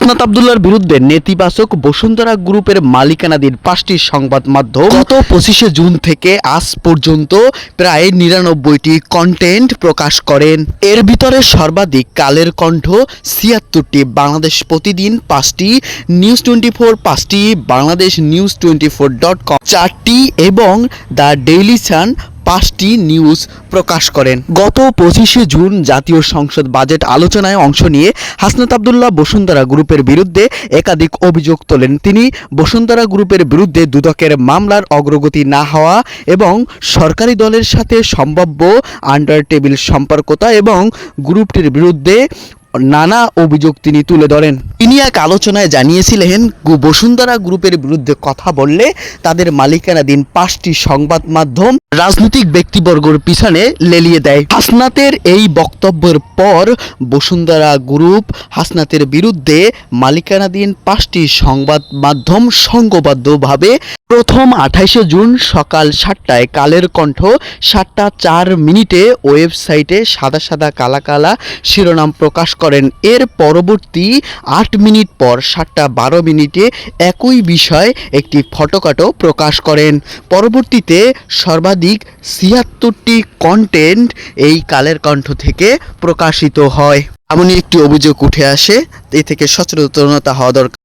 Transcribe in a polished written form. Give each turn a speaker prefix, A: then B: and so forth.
A: হাসনাত আব্দুল্লাহর বিরুদ্ধে নেতিবাচক বসুন্ধরা গ্রুপের মালিকানাধীন 5টি সংবাদ মাধ্যম গত 25শে জুন থেকে আজ পর্যন্ত প্রায় 99টি কন্টেন্ট প্রকাশ করেন। এর ভিতরে সর্বাধিক কালের কণ্ঠ 76টি, বাংলাদেশ প্রতিদিন 5টি, নিউজ 24 5টি, বাংলাদেশ নিউজ 24.com 4টি এবং দ্য ডেইলি সান 5টি নিউজ প্রকাশ করেন। গত 25শে জুন জাতীয় সংসদ বাজেট আলোচনায় অংশ নিয়ে হাসনাত আব্দুল্লাহ বসুন্ধরা গ্রুপের বিরুদ্ধে একাধিক অভিযোগ তোলেন। তিনি বসুন্ধরা গ্রুপের বিরুদ্ধে দুদকের মামলার অগ্রগতি না হওয়া এবং সরকারি দলের সাথে সম্ভাব্য আন্ডার টেবিল সম্পর্কতা এবং গ্রুপটির বিরুদ্ধে নানা অভিযোগ তিনি তুলে ধরেন। তিনি এক আলোচনায় জানিয়েছিলেন বসুন্ধরা গ্রুপের বিরুদ্ধে কথা বললে তাদের মালিকানাধীন 5টি সংবাদ মাধ্যম রাজনৈতিক ব্যক্তিবর্গের পিছনে লেলিয়ে দেয়। হাসনাতের এই বক্তব্যের পর বসুন্ধরা গ্রুপ হাসনাতের বিরুদ্ধে মালিকানাধীন 5টি সংবাদ মাধ্যম সংঘবদ্ধভাবে প্রথম 28শে জুন সকাল 7টায় কালের কণ্ঠ 7টা 4 মিনিটে ওয়েবসাইটে সাদা সাদা কালা কালা শিরোনাম প্রকাশ করেন। এর পরবর্তী 8 মিনিট পর 7টা 12 মিনিটে একই বিষয় একটি ফটোকাটও প্রকাশ করেন। পরবর্তীতে সর্বাধিক 76টি কন্টেন্ট এই কালের কণ্ঠ থেকে প্রকাশিত হয়। এমনই একটি অভিযোগ উঠে আসে, এ থেকে সচেতনতা হওয়া দরকার।